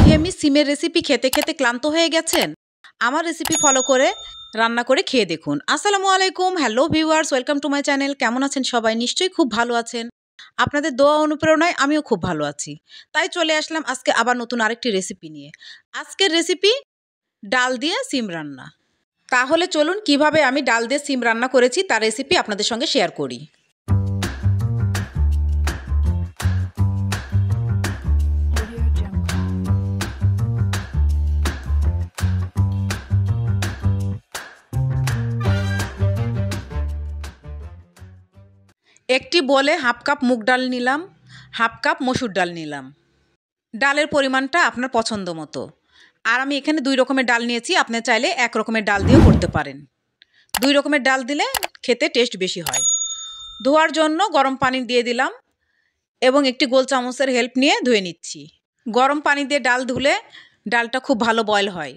ঘেয়েমি সিমের রেসিপি খেতে খেতে ক্লান্ত হয়ে গেছেন? আমার রেসিপি ফলো করে রান্না করে খেয়ে দেখুন। আসসালামু আলাইকুম, hello viewers, welcome to my channel. কেমন আছেন সবাই? নিশ্চয়ই খুব ভালো আছেন। আপনাদের দোয়া অনুপ্রেরণায় আমিও খুব ভালো আছি। তাই চলে আসলাম আজকে আবার নতুন আরেকটি রেসিপি নিয়ে। আজকের রেসিপি ডাল দিয়ে সিম রান্না। তাহলে চলুন কিভাবে আমি ডাল দিয়ে সিম রান্না করেছি তার রেসিপি আপনাদের সঙ্গে শেয়ার করি। একটি বলে হাফ কাপ মুগ ডাল নিলাম, হাফ কাপ মসুর ডাল নিলাম। ডালের পরিমাণটা আপনার পছন্দ মতো। আর আমি এখানে 2 রকমের ডাল নিয়েছি, আপনি চাইলে 1 রকমের ডাল দিয়েও করতে পারেন। 2 রকমের ডাল দিলে খেতে টেস্ট বেশি হয়। ধোয়ার জন্য গরম পানি দিয়ে দিলাম এবং একটি গোল চামচের হেল্প নিয়ে ধুয়ে নিচ্ছি। গরম পানি দিয়ে ডাল ধুলে ডালটা খুব ভালো বয়েল হয়।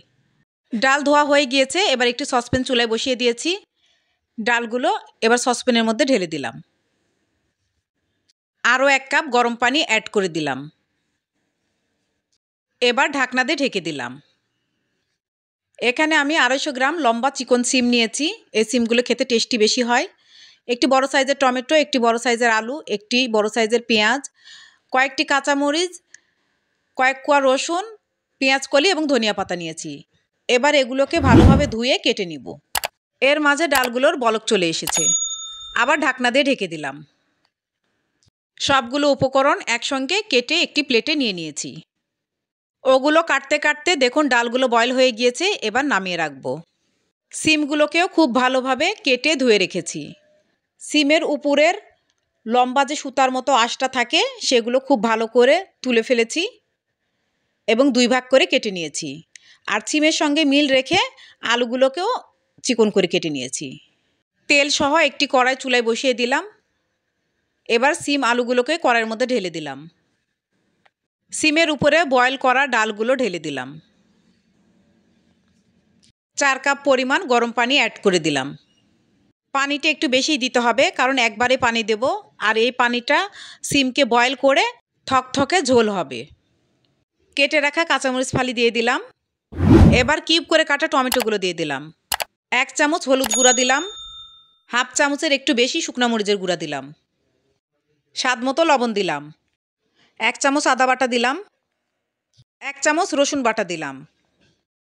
ডাল ধোয়া হয়ে গিয়েছে, এবার একটি সসপ্যান চুলায় বসিয়ে দিয়েছি। ডালগুলো এবার সসপ্যানের মধ্যে ঢেলে দিলাম। আরও 1 কাপ গরম পানি অ্যাড করে দিলাম। এবার ঢাকনা দিয়ে ঢেকে দিলাম। এখানে আমি 250 গ্রাম লম্বা চিকন সিম নিয়েছি। এই সিমগুলো খেতে টেস্টি বেশি হয়। একটি বড় সাইজের টমেটো, একটি বড় সাইজের আলু, একটি বড় সাইজের পেঁয়াজ, কয়েকটি কাঁচামরিচ, কয়েক কোয়া রসুন, পেঁয়াজ কলি এবং ধনিয়া পাতা নিয়েছি। এবার এগুলোকে ভালোভাবে ধুয়ে কেটে নিব। এর মাঝে ডালগুলোর বলক চলে এসেছে। আবার ঢাকনা দিয়ে ঢেকে দিলাম। সবগুলো উপকরণ একসঙ্গে কেটে একটি প্লেটে নিয়ে নিয়েছি। ওগুলো কাটতে কাটতে দেখুন ডালগুলো বয়েল হয়ে গিয়েছে, এবার নামিয়ে রাখবো। সিমগুলোকেও খুব ভালোভাবে কেটে ধুয়ে রেখেছি। সিমের উপরের লম্বা যে সুতার মতো আঁশটা থাকে সেগুলো খুব ভালো করে তুলে ফেলেছি এবং 2 ভাগ করে কেটে নিয়েছি। আর সিমের সঙ্গে মিল রেখে আলুগুলোকেও চিকন করে কেটে নিয়েছি। তেল সহ একটি কড়াই চুলায় বসিয়ে দিলাম। এবার সিম আলুগুলোকে কড়াইয়ের মধ্যে ঢেলে দিলাম। সিমের উপরে বয়েল করা ডালগুলো ঢেলে দিলাম। 4 কাপ পরিমাণ গরম পানি অ্যাড করে দিলাম। পানিটা একটু বেশি দিতে হবে, কারণ একবারে পানি দেব আর এই পানিটা সিমকে বয়েল করে থকথকে ঝোল হবে। কেটে রাখা কাঁচামরিচ ফালি দিয়ে দিলাম। এবার কিউব করে কাটা টমেটোগুলো দিয়ে দিলাম। 1 চামচ হলুদ গুঁড়া দিলাম। হাফ চামচের একটু বেশি শুকনো মরিচের গুঁড়া দিলাম। স্বাদ মতো লবণ দিলাম। 1 চামচ আদা বাটা দিলাম। 1 চামচ রসুন বাটা দিলাম।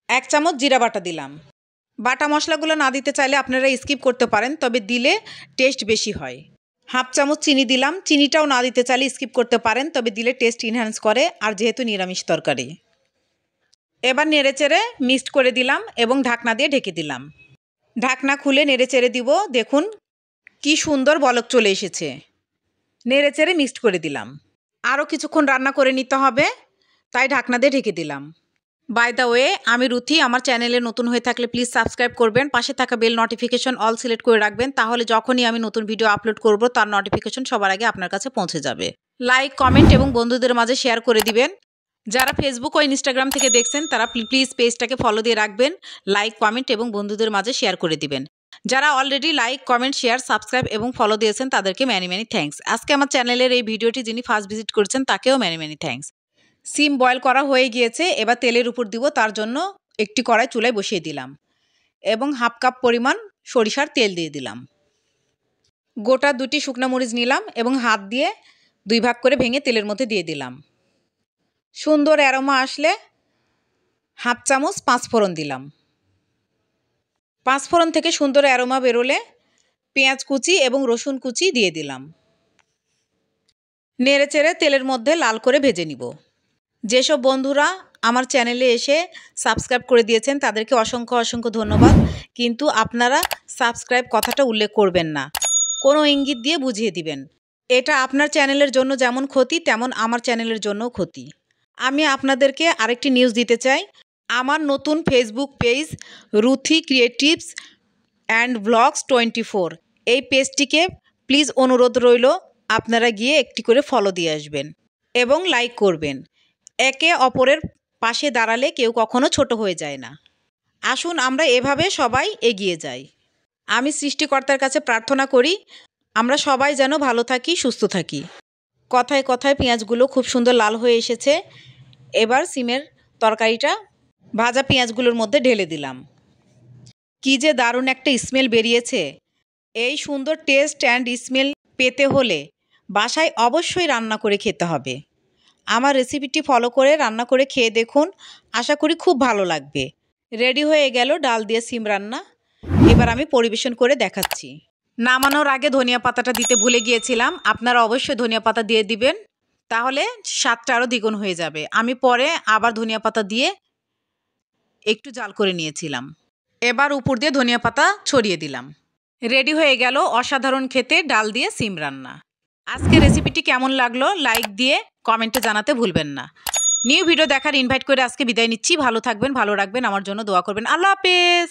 1 চামচ জিরা বাটা দিলাম। বাটা মশলাগুলো না দিতে চাইলে আপনারা স্কিপ করতে পারেন, তবে দিলে টেস্ট বেশি হয়। হাফ চামচ চিনি দিলাম। চিনিটাও না দিতে চাইলে স্কিপ করতে পারেন, তবে দিলে টেস্ট ইনহ্যান্স করে, আর যেহেতু নিরামিষ তরকারি। এবার নেড়েচেড়ে মিক্সড করে দিলাম এবং ঢাকনা দিয়ে ঢেকে দিলাম। ঢাকনা খুলে নেড়েচেড়ে দিব। দেখুন কি সুন্দর বলক চলে এসেছে। নেড়েচেড়ে মিক্সড করে দিলাম। আরও কিছুক্ষণ রান্না করে নিতে হবে, তাই ঢাকনা দিয়ে ঢেকে দিলাম। বাই দ্য ওয়ে, আমি রুথি। আমার চ্যানেলে নতুন হয়ে থাকলে প্লিজ সাবস্ক্রাইব করবেন। পাশে থাকা বেল নোটিফিকেশন অল সিলেক্ট করে রাখবেন, তাহলে যখনই আমি নতুন ভিডিও আপলোড করব তার নোটিফিকেশন সবার আগে আপনার কাছে পৌঁছে যাবে। লাইক, কমেন্ট এবং বন্ধুদের মাঝে শেয়ার করে দিবেন। যারা ফেসবুক ও ইনস্টাগ্রাম থেকে দেখছেন তারা প্লিজ পেজটাকে ফলো দিয়ে রাখবেন। লাইক, কমেন্ট এবং বন্ধুদের মাঝে শেয়ার করে দিবেন। যারা already like, comment, share, subscribe এবং ফলো দিয়েছেন তাদেরকে ম্যানি ম্যানি থ্যাঙ্কস। আজকে আমার চ্যানেলের এই ভিডিওটি যিনি ফার্স্ট ভিজিট করেছেন তাকেও ম্যানি ম্যানি থ্যাঙ্কস। সিম বয়েল করা হয়ে গিয়েছে, এবার তেলের উপর দিব। তার জন্য একটি কড়াই চুলায় বসিয়ে দিলাম এবং হাফ কাপ পরিমাণ সরিষার তেল দিয়ে দিলাম। গোটা 2টি শুকনো মরিচ নিলাম এবং হাত দিয়ে 2 ভাগ করে ভেঙে তেলের মধ্যে দিয়ে দিলাম। সুন্দর অ্যারোমা আসলে হাফ চামচ 5 ফোড়ন দিলাম। 5 ফোড়ন থেকে সুন্দর অ্যারোমা বেরোলে পেঁয়াজ কুচি এবং রসুন কুচি দিয়ে দিলাম। নেড়েচেড়ে তেলের মধ্যে লাল করে ভেজে নিব। যেসব বন্ধুরা আমার চ্যানেলে এসে সাবস্ক্রাইব করে দিয়েছেন তাদেরকে অসংখ্য অসংখ্য ধন্যবাদ, কিন্তু আপনারা সাবস্ক্রাইব কথাটা উল্লেখ করবেন না, কোনো ইঙ্গিত দিয়ে বুঝিয়ে দিবেন। এটা আপনার চ্যানেলের জন্য যেমন ক্ষতি তেমন আমার চ্যানেলের জন্যও ক্ষতি। আমি আপনাদেরকে আরেকটি নিউজ দিতে চাই। আমার নতুন Facebook page Ruthi creatives and blogs 24, এই পেজটিকে প্লিজ অনুরোধ রইল আপনারা গিয়ে একটি করে ফলো দিয়ে আসবেন এবং লাইক করবেন। একে অপরের পাশে দাঁড়ালে কেউ কখনো ছোট হয়ে যায় না। আসুন আমরা এভাবে সবাই এগিয়ে যাই। আমি সৃষ্টিকর্তার কাছে প্রার্থনা করি আমরা সবাই যেন ভালো থাকি, সুস্থ থাকি। কথায় কথায় পেঁয়াজগুলো খুব সুন্দর লাল হয়ে এসেছে। এবার সিমের তরকারিটা ভাজা পেঁয়াজগুলোর মধ্যে ঢেলে দিলাম। কি যে দারুণ একটা স্মেল বেরিয়েছে। এই সুন্দর টেস্ট অ্যান্ড স্মেল পেতে হলে বাসায় অবশ্যই রান্না করে খেতে হবে। আমার রেসিপিটি ফলো করে রান্না করে খেয়ে দেখুন, আশা করি খুব ভালো লাগবে। রেডি হয়ে গেল ডাল দিয়ে সিম রান্না। এবার আমি পরিবেশন করে দেখাচ্ছি। নামানোর আগে ধনিয়া পাতাটা দিতে ভুলে গিয়েছিলাম, আপনারা অবশ্যই ধনিয়া পাতা দিয়ে দিবেন, তাহলে স্বাদটা আরও দ্বিগুণ হয়ে যাবে। আমি পরে আবার ধনিয়া পাতা দিয়ে একটু জাল করে নিয়েছিলাম। এবার উপর দিয়ে ধনিয়া পাতা ছড়িয়ে দিলাম। রেডি হয়ে গেল অসাধারণ খেতে ডাল দিয়ে সিম রান্না। আজকে রেসিপিটি কেমন লাগলো লাইক দিয়ে কমেন্টে জানাতে ভুলবেন না। নিউ ভিডিও দেখার ইনভাইট করে আজকে বিদায় নিচ্ছি। ভালো থাকবেন, ভালো রাখবেন, আমার জন্য দোয়া করবেন। আল্লাহ হাফেজ।